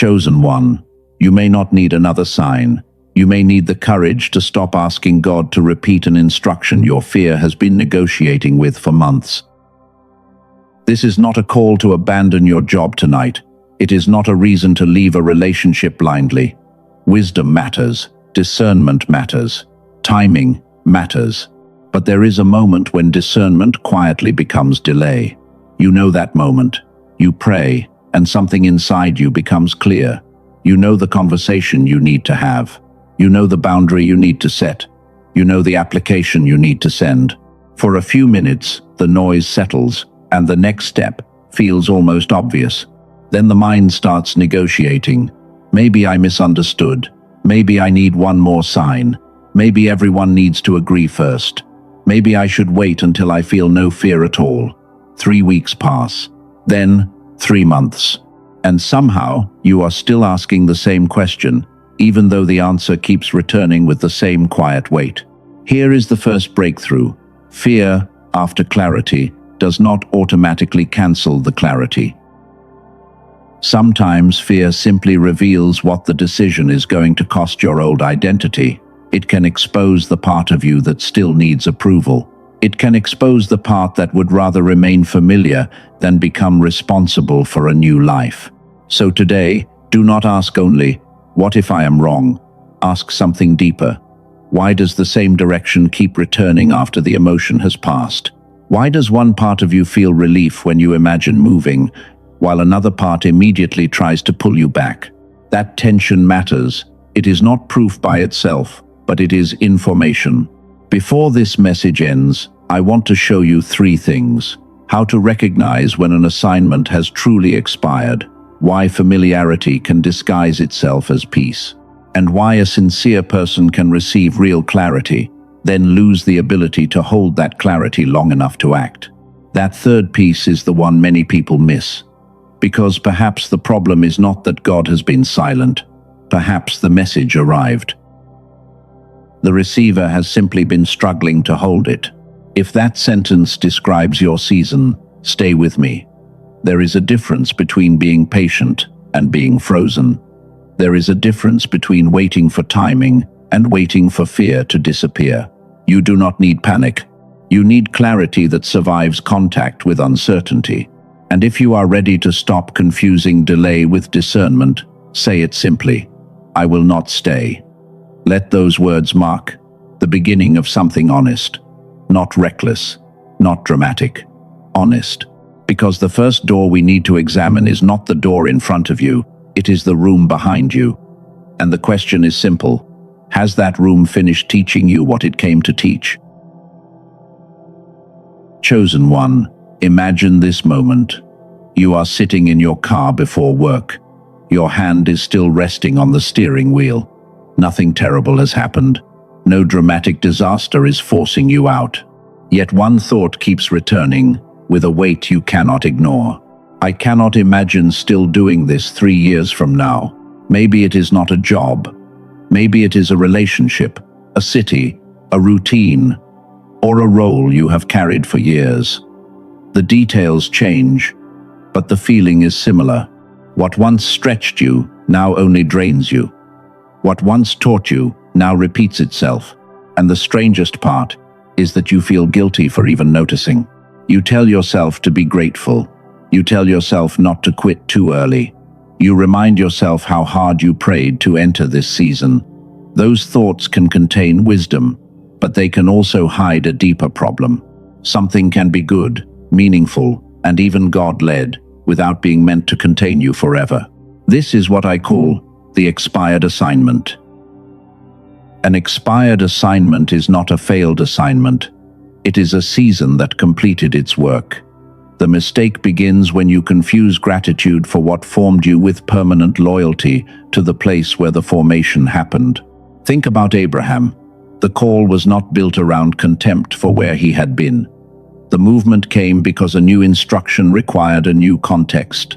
Chosen one, you may not need another sign. You may need the courage to stop asking God to repeat an instruction your fear has been negotiating with for months. This is not a call to abandon your job tonight. It is not a reason to leave a relationship blindly. Wisdom matters, discernment matters, timing matters. But there is a moment when discernment quietly becomes delay. You know that moment. You pray, and something inside you becomes clear. You know the conversation you need to have. You know the boundary you need to set. You know the application you need to send. For a few minutes, the noise settles, and the next step feels almost obvious. Then the mind starts negotiating. Maybe I misunderstood. Maybe I need one more sign. Maybe everyone needs to agree first. Maybe I should wait until I feel no fear at all. 3 weeks pass. Then 3 months. And somehow, you are still asking the same question, even though the answer keeps returning with the same quiet weight. Here is the first breakthrough. Fear, after clarity, does not automatically cancel the clarity. Sometimes fear simply reveals what the decision is going to cost your old identity. It can expose the part of you that still needs approval. It can expose the part that would rather remain familiar than become responsible for a new life. So today, do not ask only, "What if I am wrong?" Ask something deeper. Why does the same direction keep returning after the emotion has passed? Why does one part of you feel relief when you imagine moving, while another part immediately tries to pull you back? That tension matters. It is not proof by itself, but it is information. Before this message ends, I want to show you 3 things. How to recognize when an assignment has truly expired, why familiarity can disguise itself as peace, and why a sincere person can receive real clarity, then lose the ability to hold that clarity long enough to act. That third piece is the one many people miss. Because perhaps the problem is not that God has been silent. Perhaps the message arrived. The receiver has simply been struggling to hold it. If that sentence describes your season, stay with me. There is a difference between being patient and being frozen. There is a difference between waiting for timing and waiting for fear to disappear. You do not need panic. You need clarity that survives contact with uncertainty. And if you are ready to stop confusing delay with discernment, say it simply, "I will not stay." Let those words mark the beginning of something honest. Not reckless, not dramatic, honest. Because the first door we need to examine is not the door in front of you, it is the room behind you. And the question is simple: has that room finished teaching you what it came to teach? Chosen one, imagine this moment. You are sitting in your car before work. Your hand is still resting on the steering wheel. Nothing terrible has happened. No dramatic disaster is forcing you out. Yet one thought keeps returning, with a weight you cannot ignore. I cannot imagine still doing this 3 years from now. Maybe it is not a job. Maybe it is a relationship, a city, a routine, or a role you have carried for years. The details change, but the feeling is similar. What once stretched you now only drains you. What once taught you now repeats itself. And the strangest part is that you feel guilty for even noticing. You tell yourself to be grateful. You tell yourself not to quit too early. You remind yourself how hard you prayed to enter this season. Those thoughts can contain wisdom, but they can also hide a deeper problem. Something can be good, meaningful, and even God-led, without being meant to contain you forever. This is what I call the expired assignment. An expired assignment is not a failed assignment. It is a season that completed its work. The mistake begins when you confuse gratitude for what formed you with permanent loyalty to the place where the formation happened. Think about Abraham. The call was not built around contempt for where he had been. The movement came because a new instruction required a new context.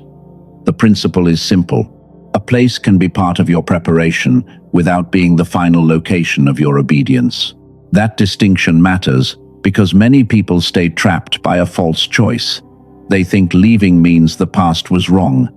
The principle is simple. A place can be part of your preparation without being the final location of your obedience. That distinction matters because many people stay trapped by a false choice. They think leaving means the past was wrong.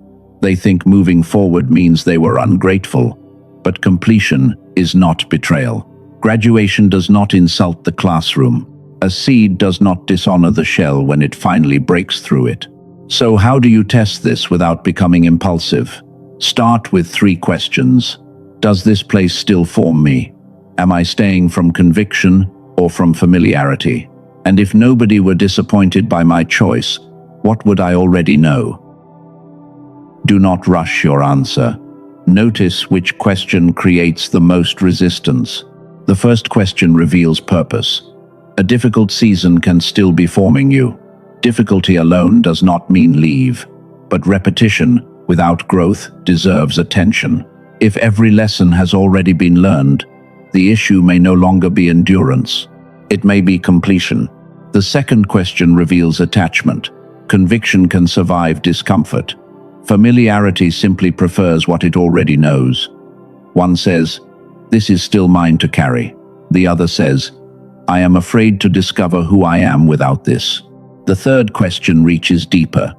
They think moving forward means they were ungrateful. But completion is not betrayal. Graduation does not insult the classroom. A seed does not dishonor the shell when it finally breaks through it. So how do you test this without becoming impulsive? Start with 3 questions. Does this place still form me? Am I staying from conviction or from familiarity? And if nobody were disappointed by my choice, what would I already know? Do not rush your answer. Notice which question creates the most resistance. The first question reveals purpose. A difficult season can still be forming you. Difficulty alone does not mean leave, but repetition without growth deserves attention. If every lesson has already been learned, the issue may no longer be endurance. It may be completion. The second question reveals attachment. Conviction can survive discomfort. Familiarity simply prefers what it already knows. One says, "This is still mine to carry." The other says, "I am afraid to discover who I am without this." The third question reaches deeper.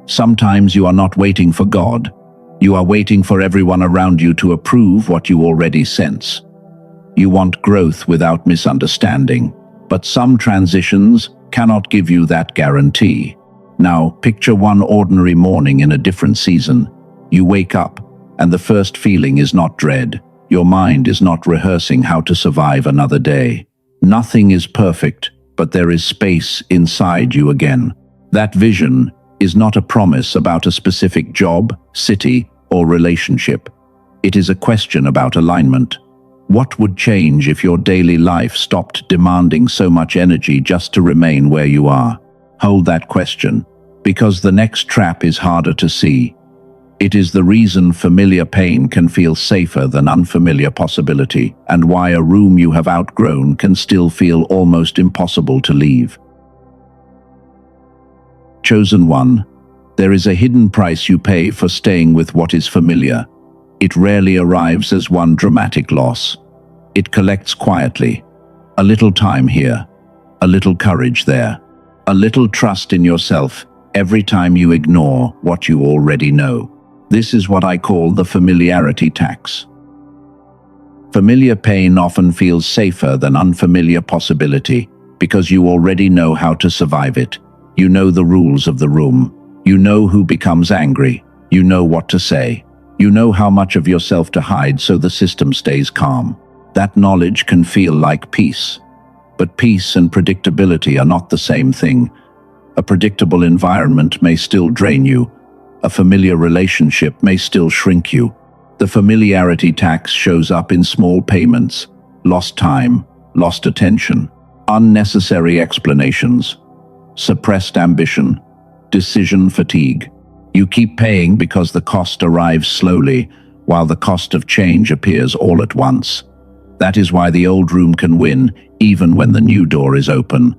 Sometimes you are not waiting for God. You are waiting for everyone around you to approve what you already sense. You want growth without misunderstanding, but some transitions cannot give you that guarantee. Now, picture one ordinary morning in a different season. You wake up, and the first feeling is not dread. Your mind is not rehearsing how to survive another day. Nothing is perfect, but there is space inside you again. That vision is not a promise about a specific job, city, or relationship. It is a question about alignment. What would change if your daily life stopped demanding so much energy just to remain where you are? Hold that question, because the next trap is harder to see. It is the reason familiar pain can feel safer than unfamiliar possibility, and why a room you have outgrown can still feel almost impossible to leave. Chosen one, there is a hidden price you pay for staying with what is familiar. It rarely arrives as one dramatic loss. It collects quietly. A little time here, a little courage there, a little trust in yourself every time you ignore what you already know. This is what I call the familiarity tax. Familiar pain often feels safer than unfamiliar possibility because you already know how to survive it. You know the rules of the room. You know who becomes angry. You know what to say. You know how much of yourself to hide so the system stays calm. That knowledge can feel like peace. But peace and predictability are not the same thing. A predictable environment may still drain you. A familiar relationship may still shrink you. The familiarity tax shows up in small payments, lost time, lost attention, unnecessary explanations, suppressed ambition, decision fatigue. You keep paying because the cost arrives slowly, while the cost of change appears all at once. That is why the old room can win, even when the new door is open.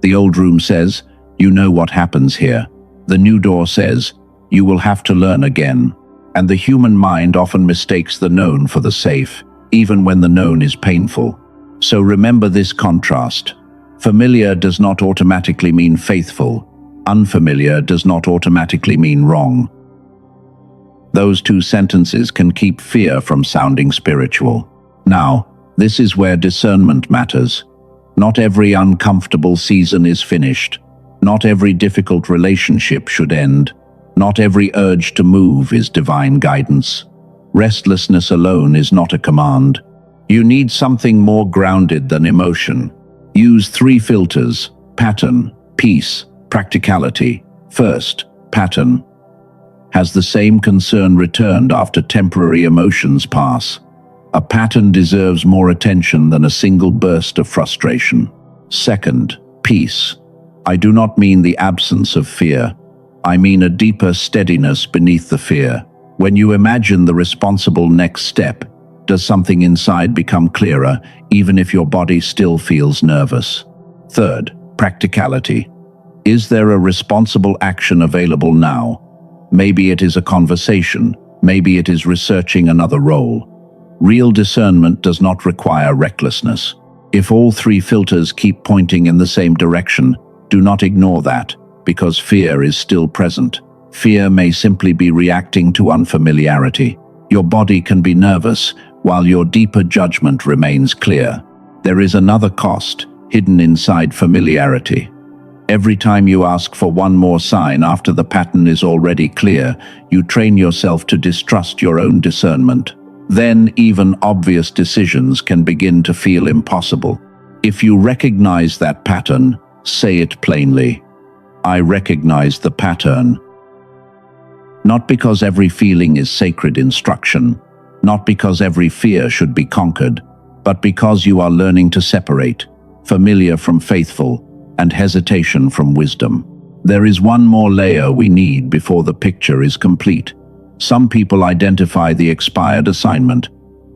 The old room says, "You know what happens here." The new door says, "You will have to learn again." And the human mind often mistakes the known for the safe, even when the known is painful. So remember this contrast. Familiar does not automatically mean faithful. Unfamiliar does not automatically mean wrong. Those two sentences can keep fear from sounding spiritual. Now, this is where discernment matters. Not every uncomfortable season is finished. Not every difficult relationship should end. Not every urge to move is divine guidance. Restlessness alone is not a command. You need something more grounded than emotion. Use 3 filters: pattern, peace, practicality. First, pattern. Has the same concern returned after temporary emotions pass? A pattern deserves more attention than a single burst of frustration. Second, peace. I do not mean the absence of fear. I mean a deeper steadiness beneath the fear. When you imagine the responsible next step, does something inside become clearer, even if your body still feels nervous? Third, practicality. Is there a responsible action available now? Maybe it is a conversation. Maybe it is researching another role. Real discernment does not require recklessness. If all 3 filters keep pointing in the same direction, do not ignore that, because fear is still present. Fear may simply be reacting to unfamiliarity. Your body can be nervous, while your deeper judgment remains clear. There is another cost, hidden inside familiarity. Every time you ask for one more sign after the pattern is already clear, you train yourself to distrust your own discernment. Then even obvious decisions can begin to feel impossible. If you recognize that pattern, say it plainly. I recognize the pattern. Not because every feeling is sacred instruction, not because every fear should be conquered, but because you are learning to separate familiar from faithful and hesitation from wisdom. There is one more layer we need before the picture is complete. Some people identify the expired assignment.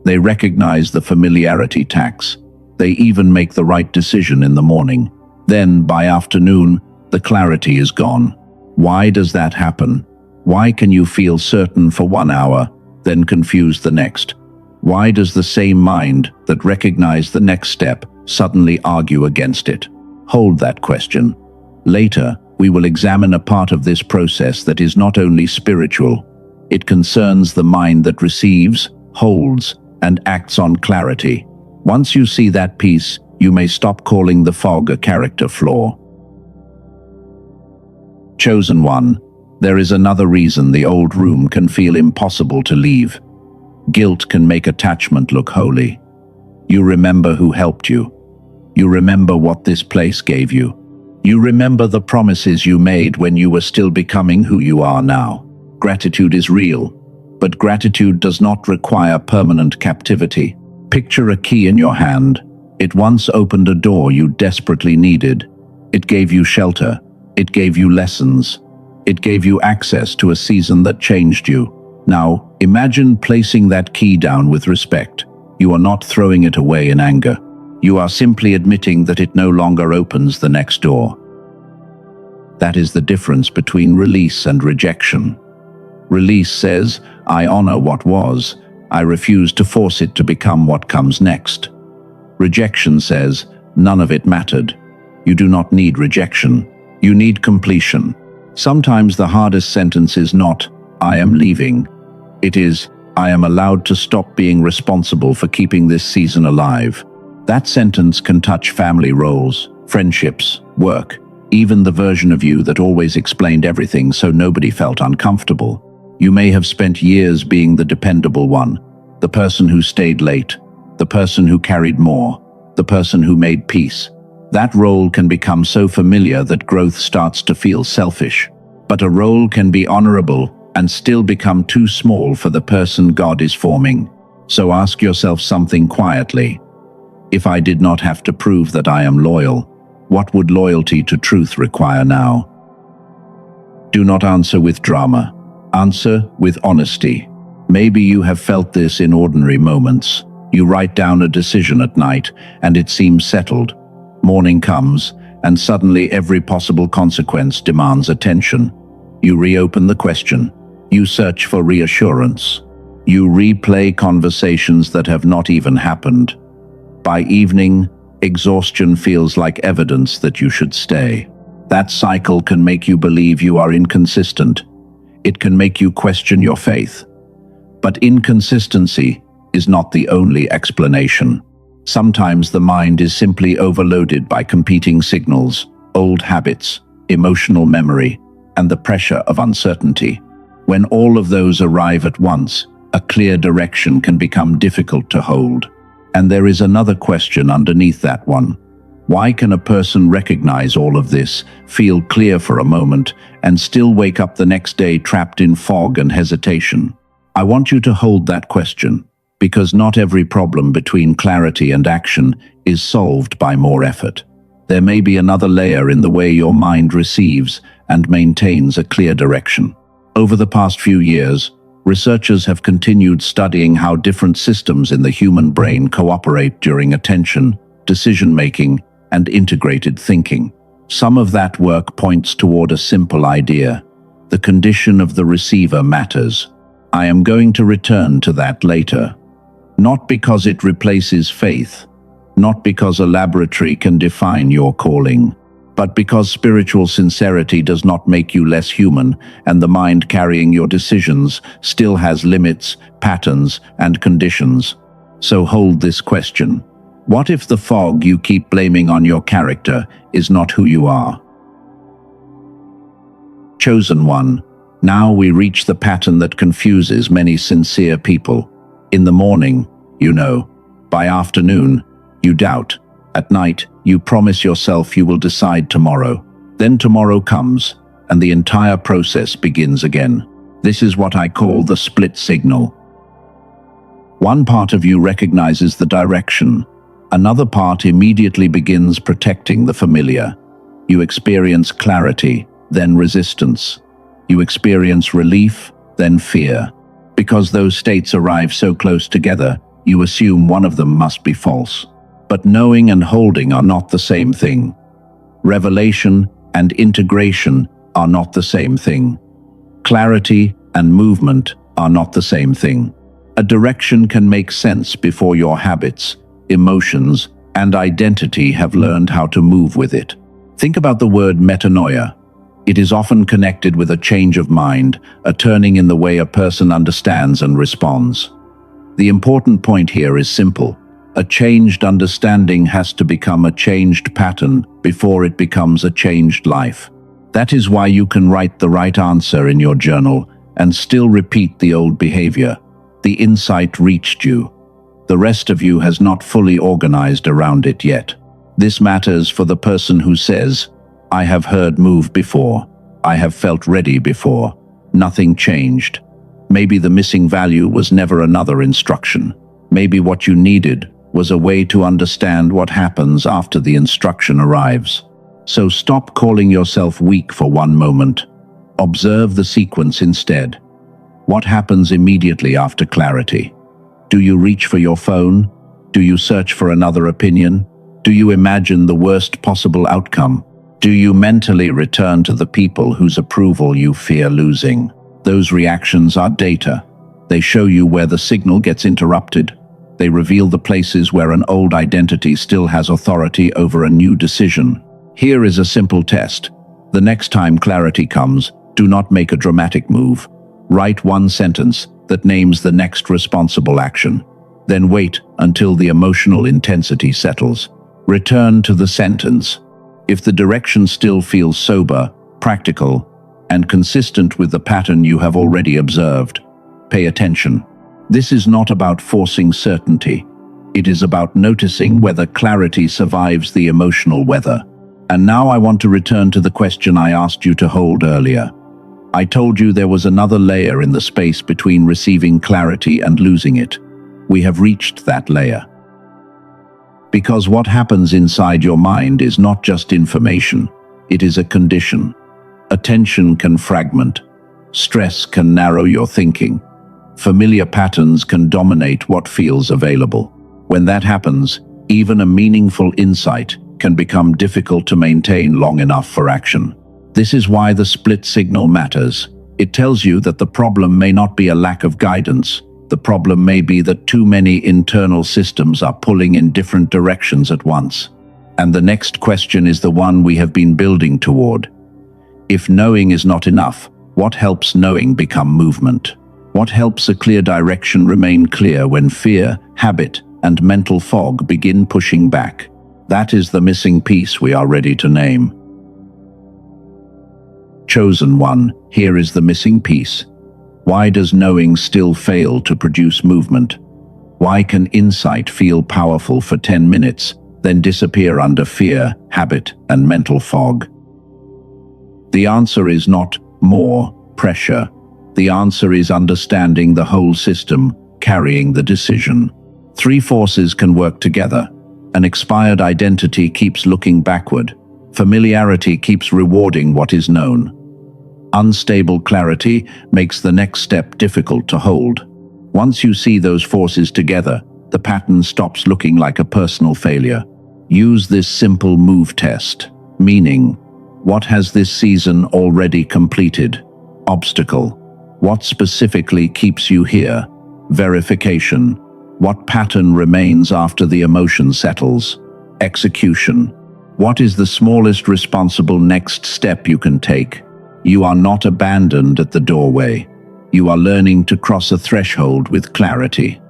They recognize the familiarity tax. They even make the right decision in the morning. Then, by afternoon, the clarity is gone. Why does that happen? Why can you feel certain for 1 hour, then confused the next? Why does the same mind that recognized the next step suddenly argue against it? Hold that question. Later, we will examine a part of this process that is not only spiritual. It concerns the mind that receives, holds, and acts on clarity. Once you see that piece, you may stop calling the fog a character flaw. Chosen one, there is another reason the old room can feel impossible to leave. Guilt can make attachment look holy. You remember who helped you. You remember what this place gave you. You remember the promises you made when you were still becoming who you are now. Gratitude is real, but gratitude does not require permanent captivity. Picture a key in your hand. It once opened a door you desperately needed. It gave you shelter. It gave you lessons. It gave you access to a season that changed you. Now, imagine placing that key down with respect. You are not throwing it away in anger. You are simply admitting that it no longer opens the next door. That is the difference between release and rejection. Release says, I honor what was. I refuse to force it to become what comes next. Rejection says, none of it mattered. You do not need rejection. You need completion. Sometimes the hardest sentence is not, I am leaving. It is, I am allowed to stop being responsible for keeping this season alive. That sentence can touch family roles, friendships, work, even the version of you that always explained everything so nobody felt uncomfortable. You may have spent years being the dependable one, the person who stayed late, the person who carried more, the person who made peace. That role can become so familiar that growth starts to feel selfish. But a role can be honorable and still become too small for the person God is forming. So ask yourself something quietly. If I did not have to prove that I am loyal, what would loyalty to truth require now? Do not answer with drama. Answer with honesty. Maybe you have felt this in ordinary moments. You write down a decision at night, and it seems settled. Morning comes, and suddenly every possible consequence demands attention. You reopen the question. You search for reassurance. You replay conversations that have not even happened. By evening, exhaustion feels like evidence that you should stay. That cycle can make you believe you are inconsistent. It can make you question your faith. But inconsistency is not the only explanation. Sometimes the mind is simply overloaded by competing signals, old habits, emotional memory, and the pressure of uncertainty. When all of those arrive at once, a clear direction can become difficult to hold. And there is another question underneath that one. Why can a person recognize all of this, feel clear for a moment, and still wake up the next day trapped in fog and hesitation? I want you to hold that question, because not every problem between clarity and action is solved by more effort. There may be another layer in the way your mind receives and maintains a clear direction. Over the past few years, researchers have continued studying how different systems in the human brain cooperate during attention, decision-making, and integrated thinking. Some of that work points toward a simple idea. The condition of the receiver matters. I am going to return to that later. Not because it replaces faith, not because a laboratory can define your calling, but because spiritual sincerity does not make you less human, and the mind carrying your decisions still has limits, patterns, and conditions. So hold this question. What if the fog you keep blaming on your character is not who you are? Chosen one. Now we reach the pattern that confuses many sincere people. In the morning, you know. By afternoon, you doubt. At night, you promise yourself you will decide tomorrow. Then tomorrow comes, and the entire process begins again. This is what I call the split signal. One part of you recognizes the direction. Another part immediately begins protecting the familiar. You experience clarity, then resistance. You experience relief, then fear. Because those states arrive so close together, you assume one of them must be false. But knowing and holding are not the same thing. Revelation and integration are not the same thing. Clarity and movement are not the same thing. A direction can make sense before your habits, emotions, and identity have learned how to move with it. Think about the word metanoia. It is often connected with a change of mind, a turning in the way a person understands and responds. The important point here is simple. A changed understanding has to become a changed pattern before it becomes a changed life. That is why you can write the right answer in your journal and still repeat the old behavior. The insight reached you. The rest of you has not fully organized around it yet. This matters for the person who says, I have heard move before. I have felt ready before. Nothing changed. Maybe the missing value was never another instruction. Maybe what you needed was a way to understand what happens after the instruction arrives. So stop calling yourself weak for one moment. Observe the sequence instead. What happens immediately after clarity? Do you reach for your phone? Do you search for another opinion? Do you imagine the worst possible outcome? Do you mentally return to the people whose approval you fear losing? Those reactions are data. They show you where the signal gets interrupted. They reveal the places where an old identity still has authority over a new decision. Here is a simple test. The next time clarity comes, do not make a dramatic move. Write one sentence that names the next responsible action. Then wait until the emotional intensity settles. Return to the sentence. If the direction still feels sober, practical, and consistent with the pattern you have already observed, pay attention. This is not about forcing certainty. It is about noticing whether clarity survives the emotional weather. And now I want to return to the question I asked you to hold earlier. I told you there was another layer in the space between receiving clarity and losing it. We have reached that layer. Because what happens inside your mind is not just information, it is a condition. Attention can fragment. Stress can narrow your thinking. Familiar patterns can dominate what feels available. When that happens, even a meaningful insight can become difficult to maintain long enough for action. This is why the split signal matters. It tells you that the problem may not be a lack of guidance. The problem may be that too many internal systems are pulling in different directions at once. And the next question is the one we have been building toward. If knowing is not enough, what helps knowing become movement? What helps a clear direction remain clear when fear, habit, and mental fog begin pushing back? That is the missing piece we are ready to name. Chosen one, here is the missing piece. Why does knowing still fail to produce movement? Why can insight feel powerful for 10 minutes, then disappear under fear, habit, and mental fog? The answer is not more pressure. The answer is understanding the whole system, carrying the decision. Three forces can work together. An expired identity keeps looking backward. Familiarity keeps rewarding what is known. Unstable clarity makes the next step difficult to hold. Once you see those forces together, the pattern stops looking like a personal failure. Use this simple move test, meaning, what has this season already completed? Obstacle. What specifically keeps you here? Verification. What pattern remains after the emotion settles? Execution. What is the smallest responsible next step you can take? You are not abandoned at the doorway. You are learning to cross a threshold with clarity.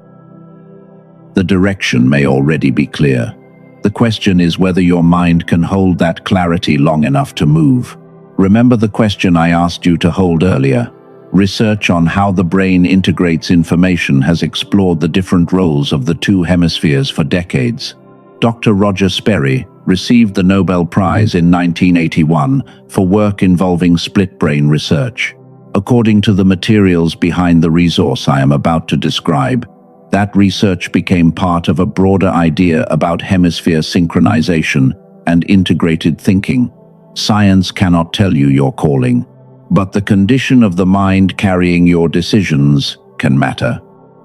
The direction may already be clear. The question is whether your mind can hold that clarity long enough to move. Remember the question I asked you to hold earlier. Research on how the brain integrates information has explored the different roles of the two hemispheres for decades. Dr. Roger Sperry received the Nobel Prize in 1981 for work involving split-brain research. According to the materials behind the resource I am about to describe, that research became part of a broader idea about hemisphere synchronization and integrated thinking. Science cannot tell you your calling, but the condition of the mind carrying your decisions can matter.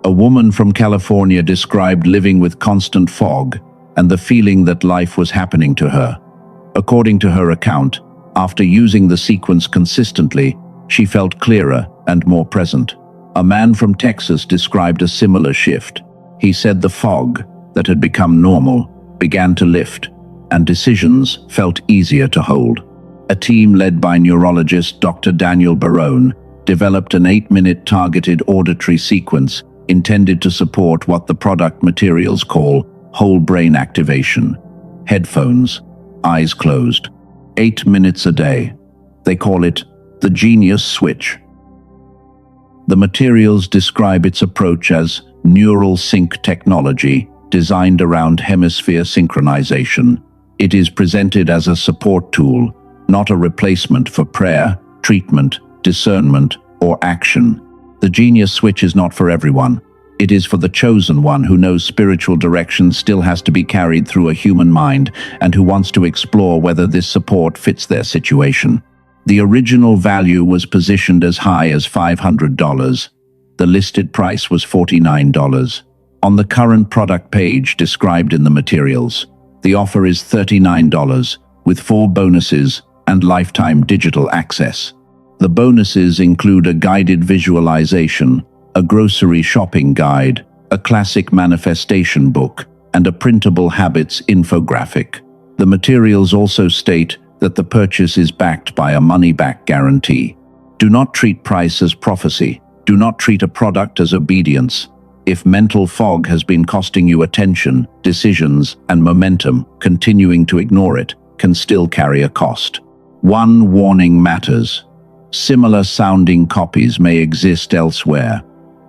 A woman from California described living with constant fog and the feeling that life was happening to her. According to her account, after using the sequence consistently, she felt clearer and more present. A man from Texas described a similar shift. He said the fog that had become normal began to lift, and decisions felt easier to hold. A team led by neurologist Dr. Daniel Barone developed an 8-minute targeted auditory sequence intended to support what the product materials call whole brain activation. Headphones, eyes closed, 8 minutes a day. They call it the genius switch. The materials describe its approach as neural sync technology designed around hemisphere synchronization. It is presented as a support tool, not a replacement for prayer, treatment, discernment, or action. The genius switch is not for everyone. It is for the chosen one who knows spiritual direction still has to be carried through a human mind and who wants to explore whether this support fits their situation. The original value was positioned as high as $500. The listed price was $49. On the current product page described in the materials, the offer is $39, with 4 bonuses and lifetime digital access. The bonuses include a guided visualization, a grocery shopping guide, a classic manifestation book, and a printable habits infographic. The materials also state that the purchase is backed by a money-back guarantee. Do not treat price as prophecy. Do not treat a product as obedience. If mental fog has been costing you attention, decisions, and momentum, continuing to ignore it can still carry a cost. One warning matters. Similar sounding copies may exist elsewhere.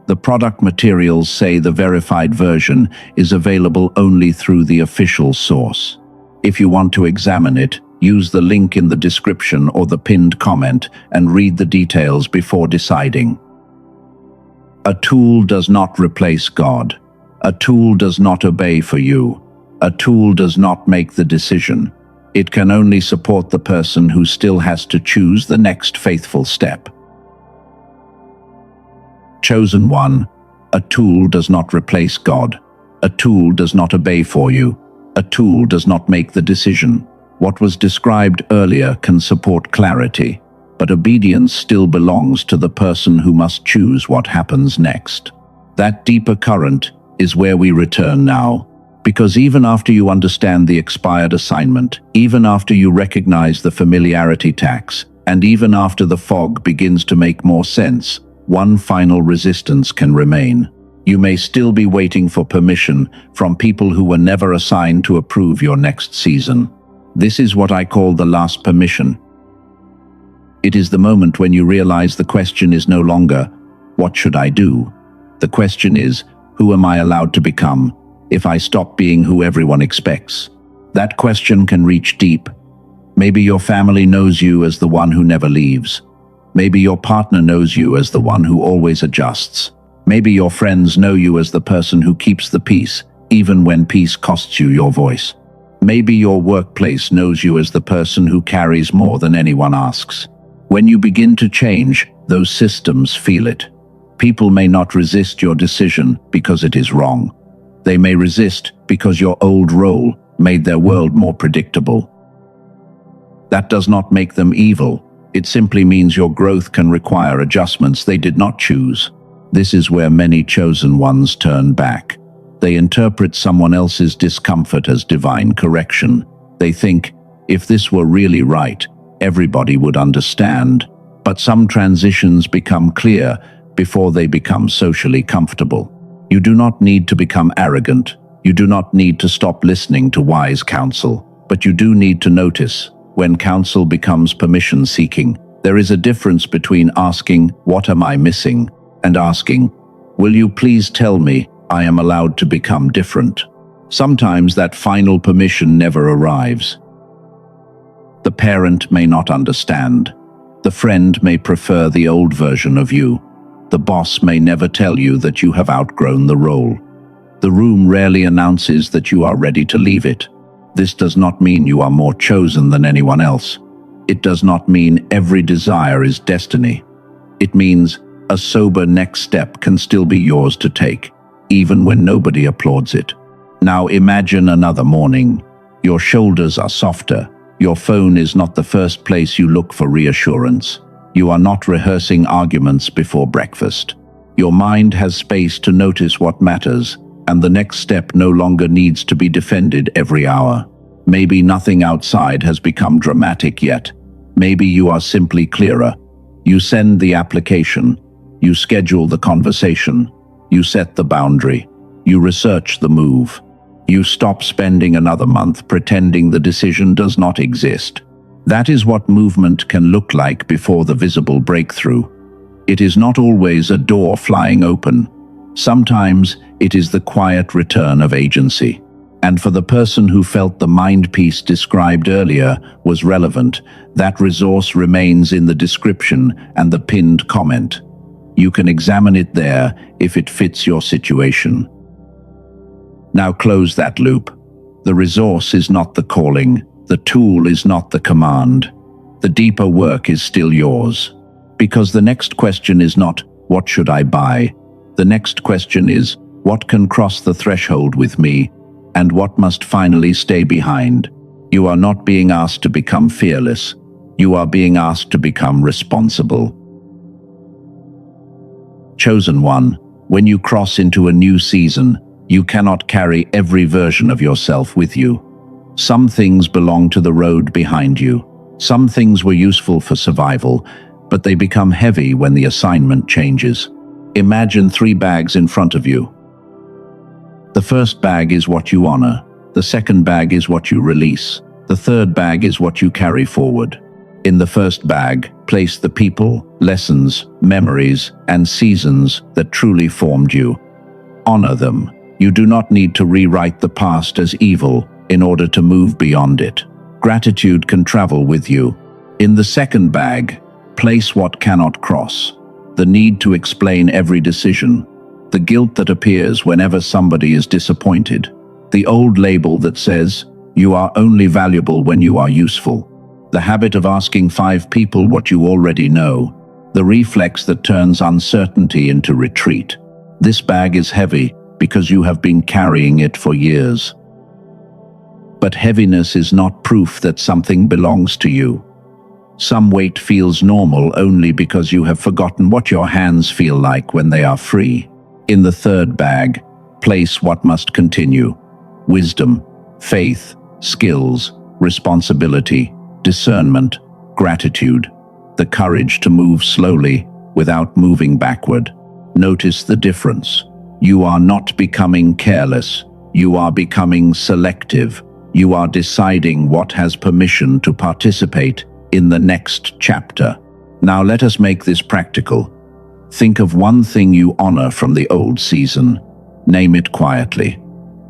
The product materials say the verified version is available only through the official source. If you want to examine it, use the link in the description or the pinned comment and read the details before deciding. A tool does not replace God. A tool does not obey for you. A tool does not make the decision. It can only support the person who still has to choose the next faithful step. Chosen one, a tool does not replace God. A tool does not obey for you. A tool does not make the decision. What was described earlier can support clarity, but obedience still belongs to the person who must choose what happens next. That deeper current is where we return now, because even after you understand the expired assignment, even after you recognize the familiarity tax, and even after the fog begins to make more sense, one final resistance can remain. You may still be waiting for permission from people who were never assigned to approve your next season. This is what I call the last permission. It is the moment when you realize the question is no longer, what should I do? The question is, who am I allowed to become if I stop being who everyone expects? That question can reach deep. Maybe your family knows you as the one who never leaves. Maybe your partner knows you as the one who always adjusts. Maybe your friends know you as the person who keeps the peace, even when peace costs you your voice. Maybe your workplace knows you as the person who carries more than anyone asks. When you begin to change, those systems feel it. People may not resist your decision because it is wrong. They may resist because your old role made their world more predictable. That does not make them evil. It simply means your growth can require adjustments they did not choose. This is where many chosen ones turn back. They interpret someone else's discomfort as divine correction. They think, If this were really right, everybody would understand. But some transitions become clear before they become socially comfortable. You do not need to become arrogant. You do not need to stop listening to wise counsel. But you do need to notice when counsel becomes permission-seeking. There is a difference between asking, "What am I missing?" and asking, "Will you please tell me I am allowed to become different?" Sometimes that final permission never arrives. The parent may not understand. The friend may prefer the old version of you. The boss may never tell you that you have outgrown the role. The room rarely announces that you are ready to leave it. This does not mean you are more chosen than anyone else. It does not mean every desire is destiny. It means a sober next step can still be yours to take, even when nobody applauds it. Now imagine another morning. Your shoulders are softer. Your phone is not the first place you look for reassurance. You are not rehearsing arguments before breakfast. Your mind has space to notice what matters, and the next step no longer needs to be defended every hour. Maybe nothing outside has become dramatic yet. Maybe you are simply clearer. You send the application. You schedule the conversation. You set the boundary. You research the move. You stop spending another month pretending the decision does not exist. That is what movement can look like before the visible breakthrough. It is not always a door flying open. Sometimes it is the quiet return of agency. And for the person who felt the mind piece described earlier was relevant, that resource remains in the description and the pinned comment. You can examine it there if it fits your situation. Now close that loop. The resource is not the calling. The tool is not the command. The deeper work is still yours. Because the next question is not, "What should I buy?" The next question is, "What can cross the threshold with me? And what must finally stay behind?" You are not being asked to become fearless. You are being asked to become responsible. Chosen one, when you cross into a new season, you cannot carry every version of yourself with you. Some things belong to the road behind you. Some things were useful for survival, but they become heavy when the assignment changes. Imagine 3 bags in front of you. The first bag is what you honor. The second bag is what you release. The third bag is what you carry forward. In the first bag, place the people, lessons, memories, and seasons that truly formed you. Honor them. You do not need to rewrite the past as evil in order to move beyond it. Gratitude can travel with you. In the second bag, place what cannot cross. The need to explain every decision. The guilt that appears whenever somebody is disappointed. The old label that says, "You are only valuable when you are useful." The habit of asking 5 people what you already know. The reflex that turns uncertainty into retreat. This bag is heavy because you have been carrying it for years. But heaviness is not proof that something belongs to you. Some weight feels normal only because you have forgotten what your hands feel like when they are free. In the third bag, place what must continue. Wisdom, faith, skills, responsibility, discernment, gratitude, the courage to move slowly without moving backward. Notice the difference. You are not becoming careless. You are becoming selective. You are deciding what has permission to participate in the next chapter. Now let us make this practical. Think of one thing you honor from the old season. Name it quietly.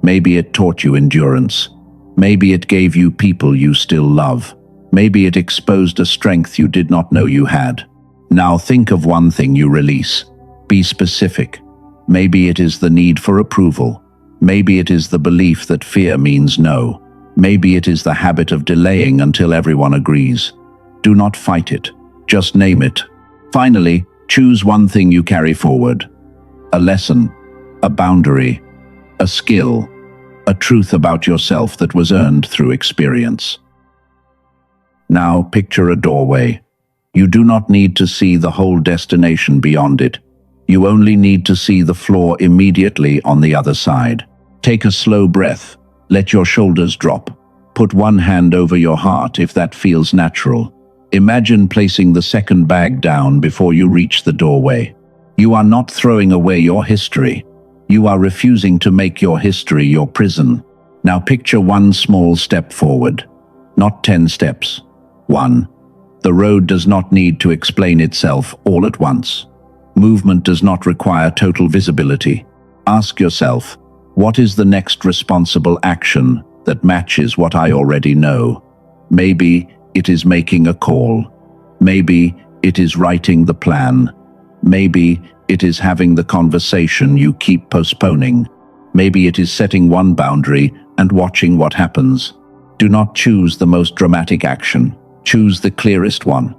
Maybe it taught you endurance. Maybe it gave you people you still love. Maybe it exposed a strength you did not know you had. Now think of one thing you release. Be specific. Maybe it is the need for approval. Maybe it is the belief that fear means no. Maybe it is the habit of delaying until everyone agrees. Do not fight it. Just name it. Finally, choose one thing you carry forward. A lesson, a boundary, a skill, a truth about yourself that was earned through experience. Now picture a doorway. You do not need to see the whole destination beyond it. You only need to see the floor immediately on the other side. Take a slow breath. Let your shoulders drop. Put one hand over your heart if that feels natural. Imagine placing the second bag down before you reach the doorway. You are not throwing away your history. You are refusing to make your history your prison. Now picture one small step forward, not 10 steps. 1. The road does not need to explain itself all at once. Movement does not require total visibility. Ask yourself, what is the next responsible action that matches what I already know? Maybe it is making a call. Maybe it is writing the plan. Maybe it is having the conversation you keep postponing. Maybe it is setting one boundary and watching what happens. Do not choose the most dramatic action. Choose the clearest one.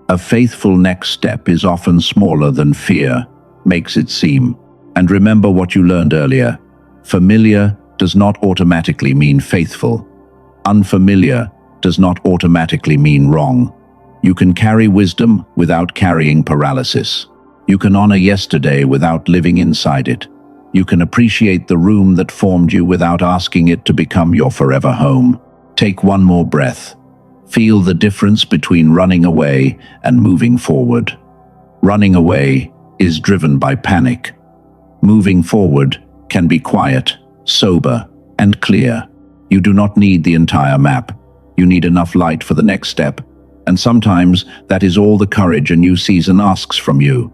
A faithful next step is often smaller than fear makes it seem. And remember what you learned earlier. Familiar does not automatically mean faithful. Unfamiliar does not automatically mean wrong. You can carry wisdom without carrying paralysis. You can honor yesterday without living inside it. You can appreciate the room that formed you without asking it to become your forever home. Take one more breath. Feel the difference between running away and moving forward. Running away is driven by panic. Moving forward can be quiet, sober, and clear. You do not need the entire map. You need enough light for the next step. And sometimes that is all the courage a new season asks from you.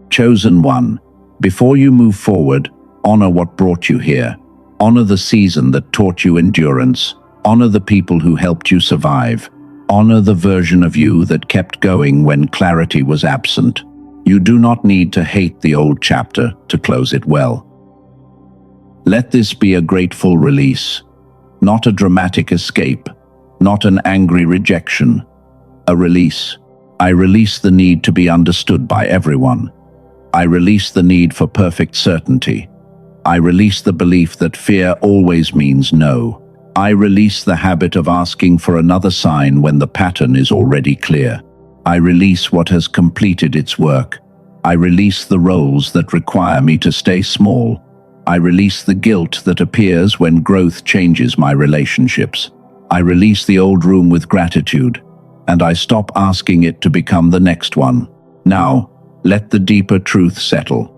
Chosen one, before you move forward, honor what brought you here. Honor the season that taught you endurance. Honor the people who helped you survive. Honor the version of you that kept going when clarity was absent. You do not need to hate the old chapter to close it well. Let this be a grateful release, not a dramatic escape, not an angry rejection. A release. I release the need to be understood by everyone. I release the need for perfect certainty. I release the belief that fear always means no. I release the habit of asking for another sign when the pattern is already clear. I release what has completed its work. I release the roles that require me to stay small. I release the guilt that appears when growth changes my relationships. I release the old room with gratitude, and I stop asking it to become the next one. Now, let the deeper truth settle.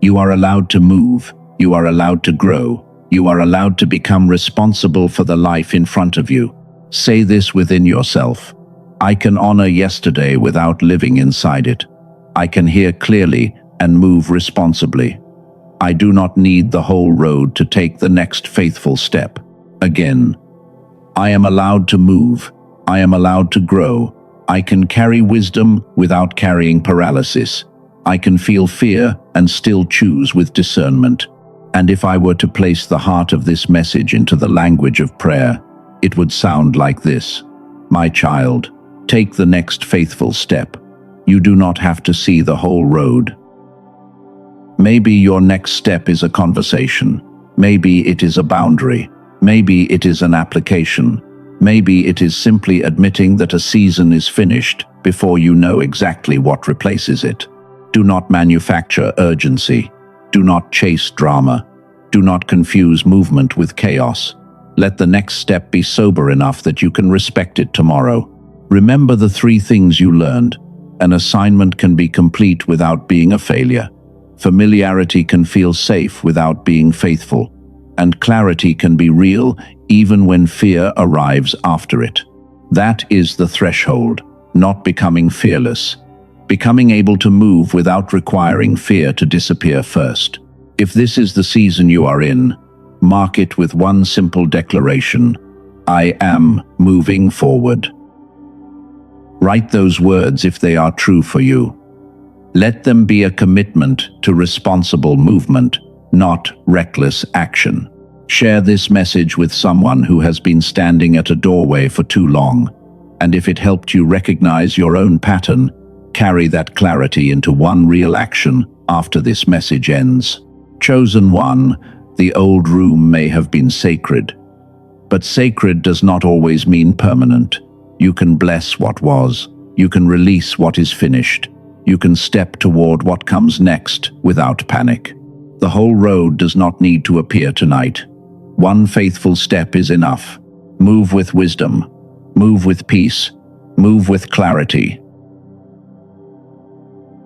You are allowed to move. You are allowed to grow. You are allowed to become responsible for the life in front of you. Say this within yourself. I can honor yesterday without living inside it. I can hear clearly and move responsibly. I do not need the whole road to take the next faithful step. Again, I am allowed to move. I am allowed to grow. I can carry wisdom without carrying paralysis. I can feel fear and still choose with discernment. And if I were to place the heart of this message into the language of prayer, it would sound like this. My child, take the next faithful step. You do not have to see the whole road. Maybe your next step is a conversation. Maybe it is a boundary. Maybe it is an application. Maybe it is simply admitting that a season is finished before you know exactly what replaces it. Do not manufacture urgency. Do not chase drama. Do not confuse movement with chaos. Let the next step be sober enough that you can respect it tomorrow. Remember the 3 things you learned. An assignment can be complete without being a failure. Familiarity can feel safe without being faithful. And clarity can be real even when fear arrives after it. That is the threshold, not becoming fearless. Becoming able to move without requiring fear to disappear first. If this is the season you are in, mark it with one simple declaration. I am moving forward. Write those words if they are true for you. Let them be a commitment to responsible movement, not reckless action. Share this message with someone who has been standing at a doorway for too long. And if it helped you recognize your own pattern, carry that clarity into one real action after this message ends. Chosen one, the old room may have been sacred. But sacred does not always mean permanent. You can bless what was. You can release what is finished. You can step toward what comes next without panic. The whole road does not need to appear tonight. One faithful step is enough. Move with wisdom. Move with peace. Move with clarity.